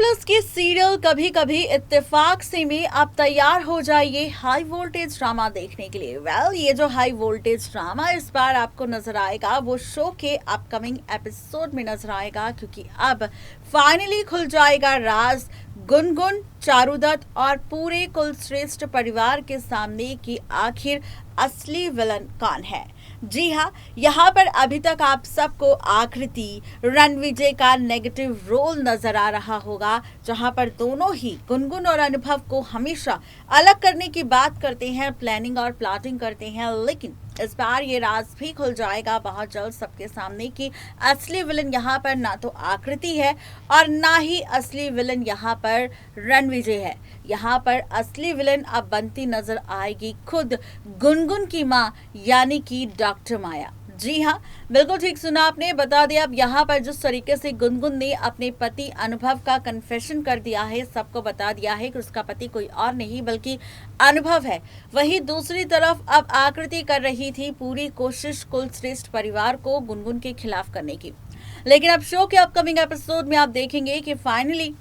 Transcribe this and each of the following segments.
Plus की serial कभी कभी इत्तेफाक से में आप तैयार हो जाइए हाई वोल्टेज ड्रामा देखने के लिए। ये जो हाई वोल्टेज ड्रामा इस बार आपको नजर आएगा वो शो के अपकमिंग एपिसोड में नजर आएगा, क्योंकि अब फाइनली खुल जाएगा राज गुनगुन, चारुदत्त और पूरे कुलश्रेष्ठ परिवार के सामने कि आखिर असली विलन कौन है। जी हाँ, यहाँ पर अभी तक आप सबको आकृति, रणविजय का नेगेटिव रोल नजर आ रहा होगा, जहाँ पर दोनों ही गुनगुन और अनुभव को हमेशा अलग करने की बात करते हैं, प्लानिंग और प्लॉटिंग करते हैं। लेकिन इस बार ये राज भी खुल जाएगा बहुत जल्द सबके सामने कि असली विलन यहाँ पर ना तो आकृति है और ना ही असली विलन यहाँ पर रणविजय है। यहाँ पर असली विलन अब बनती नजर आएगी खुद गुनगुन की माँ, यानी कि डॉक्टर माया। जी हाँ, बिल्कुल ठीक सुना आपने। बता दें अब यहाँ पर जिस तरीके से गुनगुन ने अपने पति अनुभव का कन्फेशन कर दिया है, सबको बता दिया है कि उसका पति कोई और नहीं बल्कि अनुभव है। वहीं दूसरी तरफ अब आकृति कर रही थी पूरी कोशिश कुलश्रेष्ठ परिवार को गुनगुन के खिलाफ करने की। लेकिन अब शो के अपकमिंग एपिसोड में आप देखेंगे कि फाइनली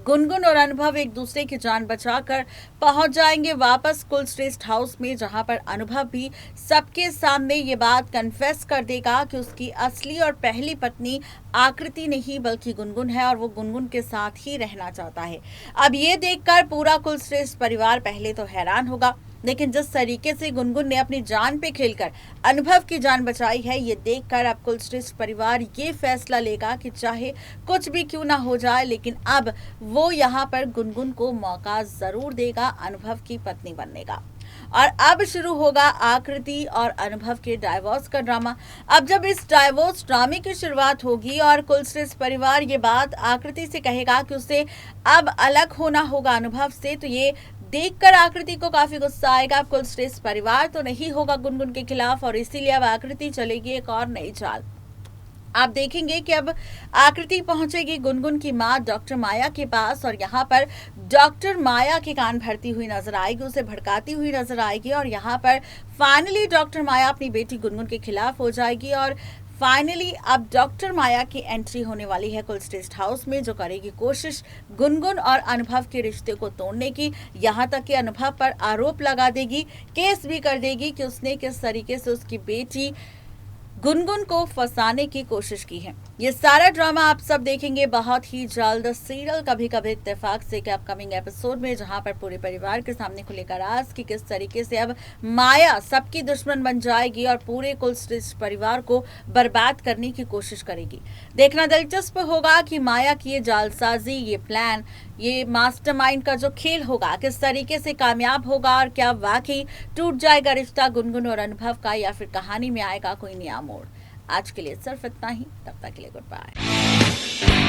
गुनगुन और अनुभव एक दूसरे की जान बचाकर पहुंच जाएंगे वापस कुलश्रेष्ठ हाउस में, जहां पर अनुभव भी सबके सामने ये बात कन्फेस कर देगा कि उसकी असली और पहली पत्नी आकृति नहीं बल्कि गुनगुन है और वो गुनगुन के साथ ही रहना चाहता है। अब ये देखकर पूरा कुलश्रेष्ठ परिवार पहले तो हैरान होगा, लेकिन जिस तरीके से गुनगुन ने अपनी जान पे खेलकर अनुभव की जान बचाई है, ये देखकर अब कुलश्रेष्ठ परिवार ये फैसला लेगा कि चाहे कुछ भी क्यों ना हो जाए, लेकिन अब वो यहाँ पर गुनगुन को मौका जरूर देगा अनुभव की पत्नी बनने का। और अब शुरू होगा आकृति और अनुभव के डाइवोर्स का ड्रामा। अब जब इस डाइवोर्स ड्रामे की शुरुआत होगी और कुलश्रेष्ठ परिवार ये बात आकृति से कहेगा कि उसे अब अलग होना होगा अनुभव से, तो ये देखकर आकृति को काफी गुस्सा आएगा। अब कुलश्रेष्ठ परिवार तो नहीं होगा गुनगुन के खिलाफ और इसीलिए अब आकृति चलेगी एक और नई चाल। आप देखेंगे कि अब आकृति पहुंचेगी गुनगुन की मां डॉक्टर माया के पास और यहाँ पर डॉक्टर माया के कान भरती हुई नजर आएगी, उसे भड़काती हुई नजर आएगी और यहाँ पर फाइनली डॉक्टर माया अपनी बेटी गुनगुन के खिलाफ हो जाएगी। और फाइनली अब डॉक्टर माया की एंट्री होने वाली है कुलश्रेष्ठ हाउस में, जो करेगी कोशिश गुनगुन और अनुभव के रिश्ते को तोड़ने की। यहाँ तक कि अनुभव पर आरोप लगा देगी, केस भी कर देगी कि उसने किस तरीके से उसकी बेटी गुनगुन को फंसाने की कोशिश की है। ये सारा ड्रामा आप सब देखेंगे बहुत ही जल्द सीरियल कभी कभी इत्तेफाक से के अपकमिंग एपिसोड में, जहां पर पूरे परिवार के सामने खुलेगा राज कि किस तरीके से अब माया सबकी दुश्मन बन जाएगी और पूरे कुलश्रेष्ठ परिवार को बर्बाद करने की कोशिश करेगी। देखना दिलचस्प होगा कि माया की ये जालसाजी, ये प्लान, ये मास्टरमाइंड का जो खेल होगा किस तरीके से कामयाब होगा और क्या वाकई टूट जाएगा रिश्ता गुनगुन और अनुभव का, या फिर कहानी में आएगा कोई नया मोड़। आज के लिए सिर्फ इतना ही, तब तक के लिए गुड बाय।